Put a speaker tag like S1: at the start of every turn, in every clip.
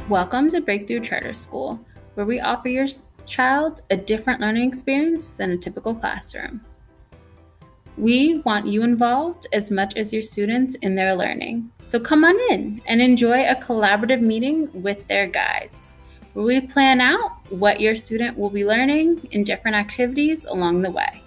S1: Welcome to Breakthrough Charter School, where we offer your child a different learning experience than a typical classroom. We want you involved as much as your students in their learning. So come on in and enjoy a collaborative meeting with their guides, where we plan out what your student will be learning in different activities along the way.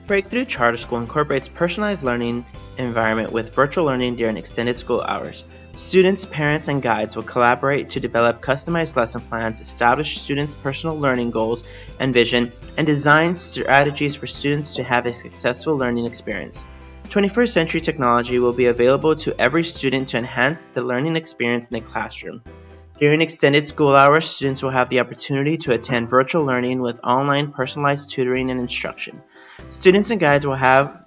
S2: Breakthrough Charter School incorporates personalized learning environment with virtual learning during extended school hours. Students, parents, and guides will collaborate to develop customized lesson plans, establish students' personal learning goals and vision, and design strategies for students to have a successful learning experience. 21st century technology will be available to every student to enhance the learning experience in the classroom. During extended school hours, students will have the opportunity to attend virtual learning with online personalized tutoring and instruction. Students and guides will have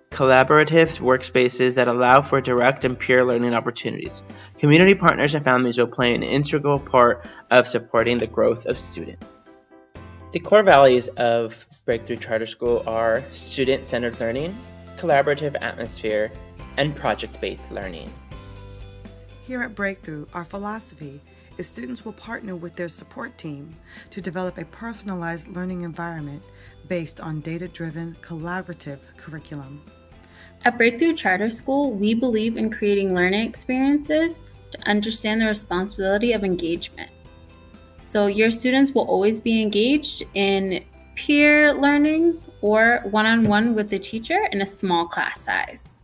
S2: collaborative workspaces that allow for direct and peer learning opportunities. Community partners and families will play an integral part of supporting the growth of students. The core values of Breakthrough Charter School are student-centered learning, collaborative atmosphere, and project-based learning.
S3: Here at Breakthrough, our philosophy is students will partner with their support team to develop a personalized learning environment based on data-driven, collaborative curriculum.
S1: At Breakthrough Charter School, we believe in creating learning experiences to understand the responsibility of engagement. So your students will always be engaged in peer learning or one-on-one with the teacher in a small class size.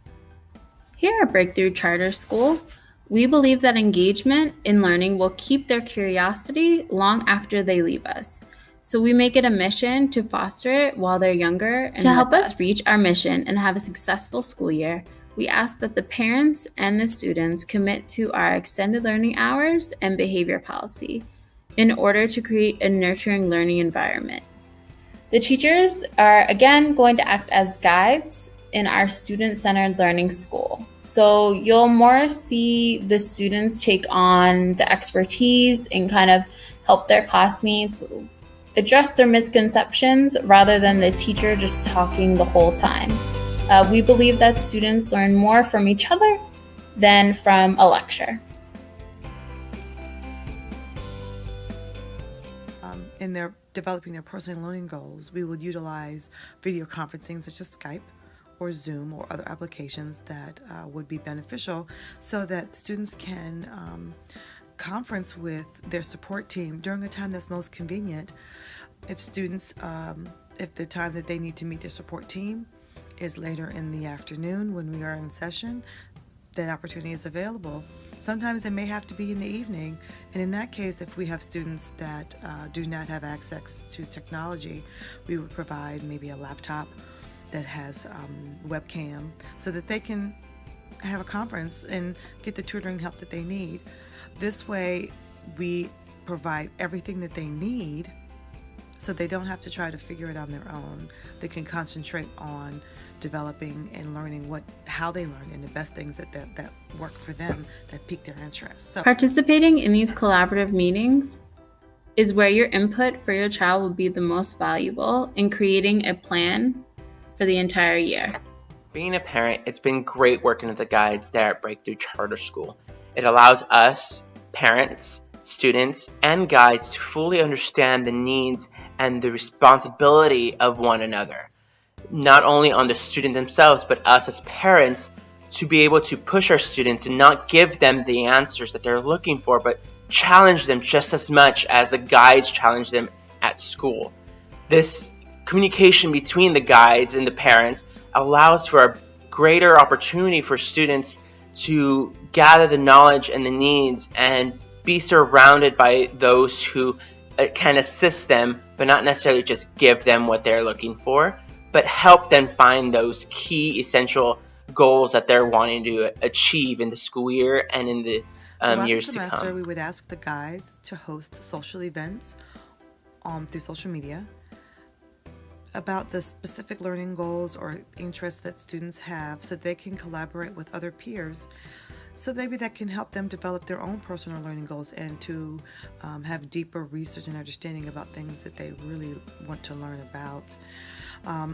S1: Here at Breakthrough Charter School, we believe that engagement in learning will keep their curiosity long after they leave us. So we make it a mission to foster it while they're younger. And to help us reach our mission and have a successful school year, we ask that the parents and the students commit to our extended learning hours and behavior policy in order to create a nurturing learning environment. The teachers are again going to act as guides in our student-centered learning school. So you'll more see the students take on the expertise and kind of help their classmates address their misconceptions rather than the teacher just talking the whole time. We believe that students learn more from each other than from a lecture.
S3: In their developing their personal learning goals, we would utilize video conferencing such as Skype or Zoom or other applications that would be beneficial so that students can conference with their support team during a time that's most convenient. If students, if the time that they need to meet their support team is later in the afternoon when we are in session, that opportunity is available. Sometimes it may have to be in the evening, and in that case, if we have students that do not have access to technology, we would provide maybe a laptop that has webcam so that they can have a conference and get the tutoring help that they need. This way, we provide everything that they need so they don't have to try to figure it on their own. They can concentrate on developing and learning how they learn and the best things that work for them, that pique their interest. So
S1: participating in these collaborative meetings is where your input for your child will be the most valuable in creating a plan for the entire year.
S2: Being a parent, it's been great working with the guides there at Breakthrough Charter School. It allows us, parents, students, and guides to fully understand the needs and the responsibility of one another. Not only on the student themselves, but us as parents to be able to push our students and not give them the answers that they're looking for, but challenge them just as much as the guides challenge them at school. This communication between the guides and the parents allows for a greater opportunity for students to gather the knowledge and the needs and be surrounded by those who can assist them, but not necessarily just give them what they're looking for, but help them find those key essential goals that they're wanting to achieve in the school year and in the years to come.
S3: Throughout the semester, we would ask the guides to host social events through social media about the specific learning goals or interests that students have so they can collaborate with other peers So maybe that can help them develop their own personal learning goals and to have deeper research and understanding about things that they really want to learn about,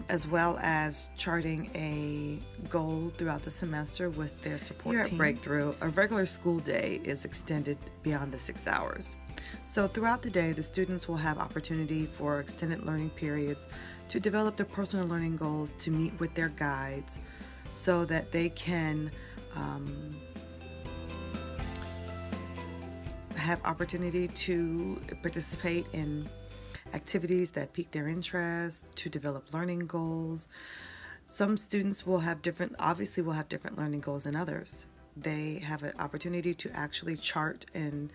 S3: as well as charting a goal throughout the semester with their support team. Here at Breakthrough, a regular school day is extended beyond the 6 hours. So throughout the day, the students will have opportunity for extended learning periods to develop their personal learning goals, to meet with their guides so that they can have opportunity to participate in activities that pique their interest, to develop learning goals. Some students will have different learning goals than others. They have an opportunity to actually chart and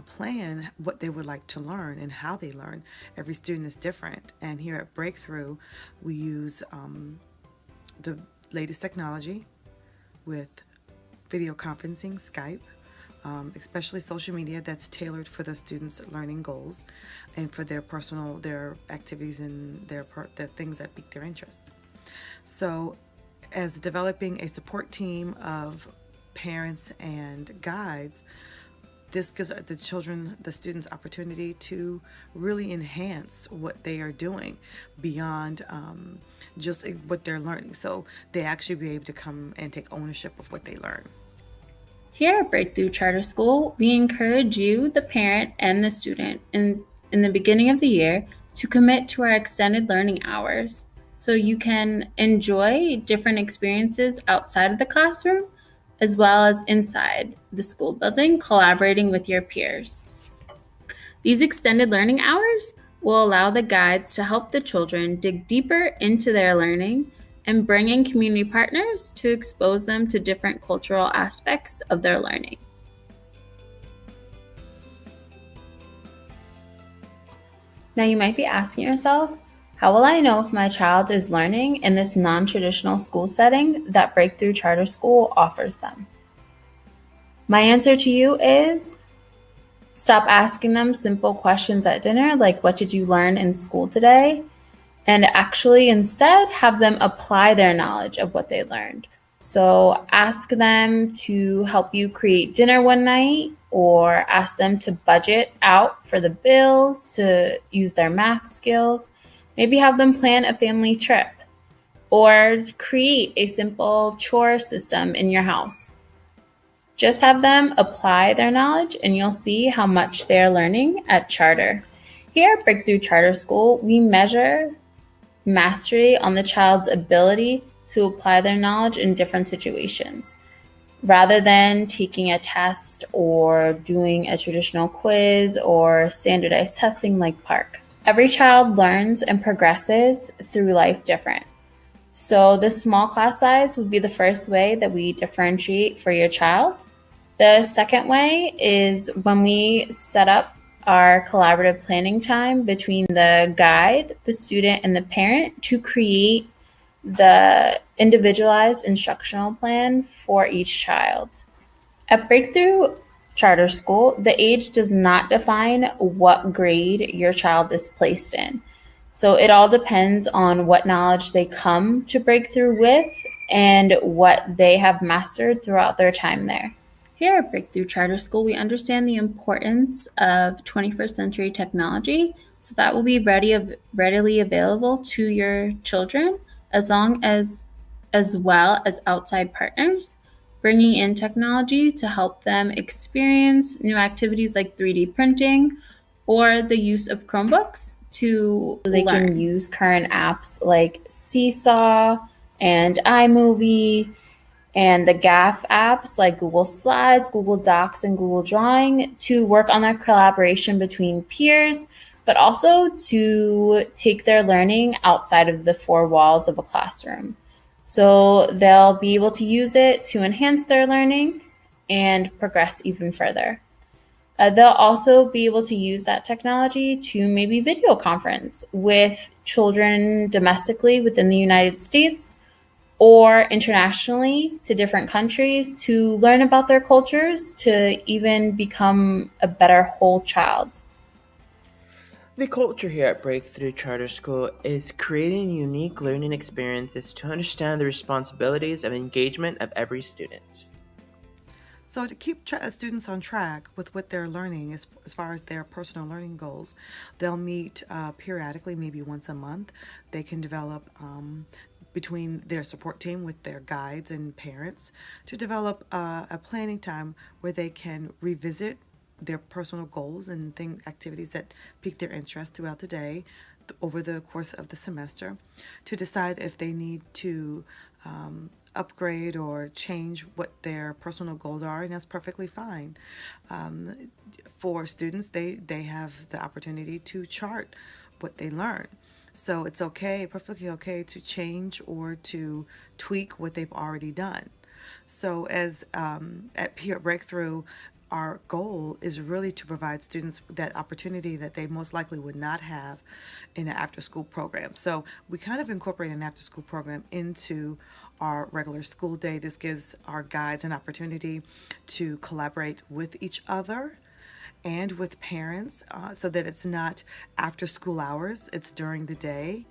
S3: plan what they would like to learn and how they learn. Every student is different, and here at Breakthrough we use the latest technology with video conferencing, Skype, especially social media that's tailored for the students' learning goals and for their activities and their things that pique their interest. So as developing a support team of parents and guides, this gives the students opportunity to really enhance what they are doing beyond just what they're learning. So they actually be able to come and take ownership of what they learn.
S1: Here at Breakthrough Charter School, we encourage you, the parent and the student, in the beginning of the year to commit to our extended learning hours so you can enjoy different experiences outside of the classroom as well as inside the school building, collaborating with your peers. These extended learning hours will allow the guides to help the children dig deeper into their learning and bring in community partners to expose them to different cultural aspects of their learning. Now you might be asking yourself, how will I know if my child is learning in this non-traditional school setting that Breakthrough Charter School offers them? My answer to you is stop asking them simple questions at dinner like, what did you learn in school today? And actually instead have them apply their knowledge of what they learned. So ask them to help you create dinner one night, or ask them to budget out for the bills, to use their math skills. Maybe have them plan a family trip or create a simple chore system in your house. Just have them apply their knowledge and you'll see how much they're learning at Charter. Here at Breakthrough Charter School, we measure mastery on the child's ability to apply their knowledge in different situations, rather than taking a test or doing a traditional quiz or standardized testing like PARCC. Every child learns and progresses through life different. So the small class size would be the first way that we differentiate for your child. The second way is when we set up our collaborative planning time between the guide, the student, and the parent to create the individualized instructional plan for each child. At Breakthrough Charter School, the age does not define what grade your child is placed in. So it all depends on what knowledge they come to Breakthrough with and what they have mastered throughout their time there. Here at Breakthrough Charter School, we understand the importance of 21st century technology, so that will be readily available to your children, as well as outside partners, bringing in technology to help them experience new activities like 3D printing or the use of Chromebooks to learn. They can use current apps like Seesaw and iMovie and the GAF apps like Google Slides, Google Docs, and Google Drawing to work on that collaboration between peers, but also to take their learning outside of the four walls of a classroom. So they'll be able to use it to enhance their learning and progress even further. They'll also be able to use that technology to maybe video conference with children domestically within the United States or internationally to different countries to learn about their cultures, to even become a better whole child.
S2: The culture here at Breakthrough Charter School is creating unique learning experiences to understand the responsibilities of engagement of every student.
S3: So to keep students on track with what they're learning as far as their personal learning goals, they'll meet periodically, maybe once a month. They can develop between their support team with their guides and parents to develop a planning time where they can revisit their personal goals and activities that pique their interest throughout the day over the course of the semester, to decide if they need to upgrade or change what their personal goals are, and that's perfectly fine. For students, they have the opportunity to chart what they learn. So it's okay, perfectly okay, to change or to tweak what they've already done. So as at Peer Breakthrough, our goal is really to provide students that opportunity that they most likely would not have in an after-school program. So we kind of incorporate an after-school program into our regular school day. This gives our guides an opportunity to collaborate with each other and with parents so that it's not after school hours, it's during the day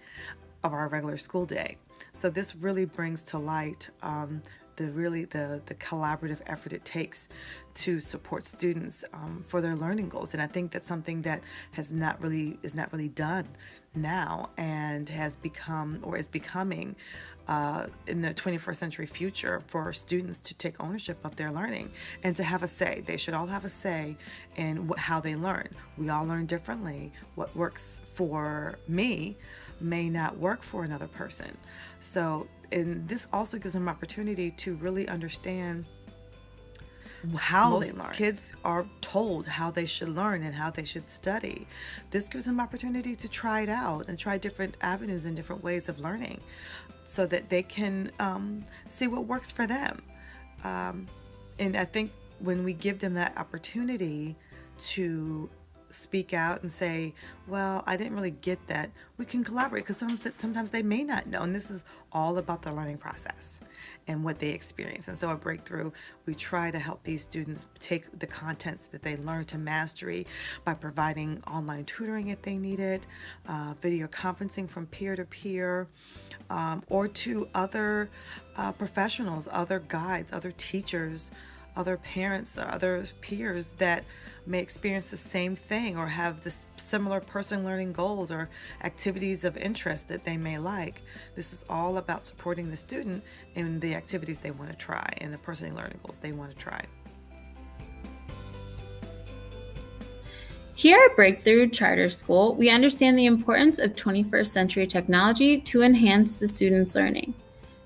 S3: of our regular school day. So this really brings to light the collaborative effort it takes to support students for their learning goals. And I think that's something that is not really done now, and has become, or is becoming in the 21st century future, for students to take ownership of their learning and to have a say. They should all have a say in how they learn. We all learn differently. What works for me may not work for another person. So, and this also gives them opportunity to really understand how they learn. Kids are told how they should learn and how they should study. This gives them opportunity to try it out and try different avenues and different ways of learning, so that they can see what works for them. And I think when we give them that opportunity to speak out and say, well, I didn't really get that, we can collaborate, because sometimes they may not know. And this is all about the learning process and what they experience. And so at Breakthrough, we try to help these students take the contents that they learn to mastery by providing online tutoring if they need it, video conferencing from peer to peer, or to other professionals, other guides, other teachers, other parents, or other peers that may experience the same thing or have this similar personal learning goals or activities of interest that they may like. This is all about supporting the student in the activities they want to try and the personal learning goals they want to try.
S1: Here at Breakthrough Charter School, we understand the importance of 21st century technology to enhance the students' learning.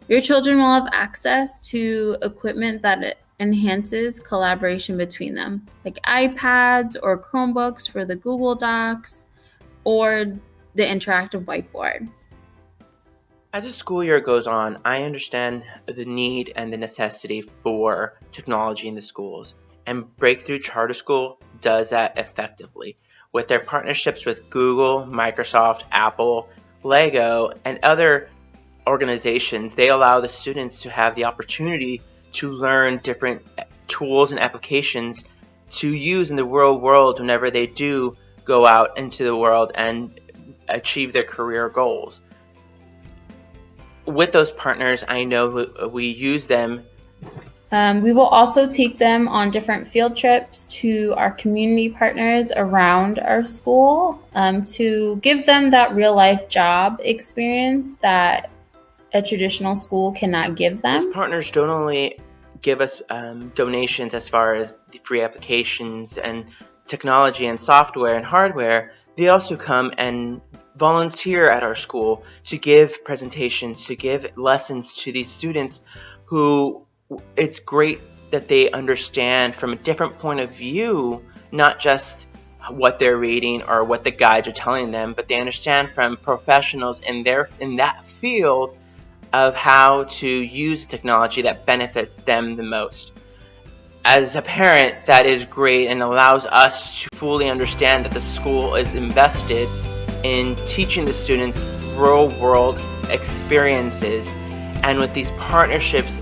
S1: Your children will have access to equipment that enhances collaboration between them, like iPads or Chromebooks for the Google Docs or the interactive whiteboard.
S2: As the school year goes on, I understand the need and the necessity for technology in the schools, and Breakthrough Charter School does that effectively. With their partnerships with Google, Microsoft, Apple, Lego, and other organizations, they allow the students to have the opportunity to learn different tools and applications to use in the real world whenever they do go out into the world and achieve their career goals. With those partners, I know we use them.
S1: We will also take them on different field trips to our community partners around our school to give them that real life job experience that a traditional school cannot give them.
S2: Those partners don't only give us donations as far as the free applications and technology and software and hardware, they also come and volunteer at our school to give presentations, to give lessons to these students who it's great that they understand from a different point of view, not just what they're reading or what the guides are telling them, but they understand from professionals in that field of how to use technology that benefits them the most. As a parent, that is great and allows us to fully understand that the school is invested in teaching the students real world experiences, and with these partnerships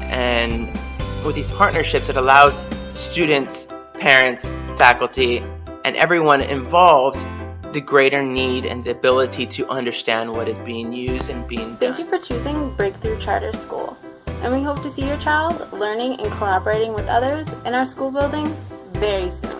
S2: it allows students, parents, faculty, and everyone involved the greater need and the ability to understand what is being used and being done.
S4: Thank you for choosing Breakthrough Charter School.
S1: and we hope to see your child learning and collaborating with others in our school building very soon.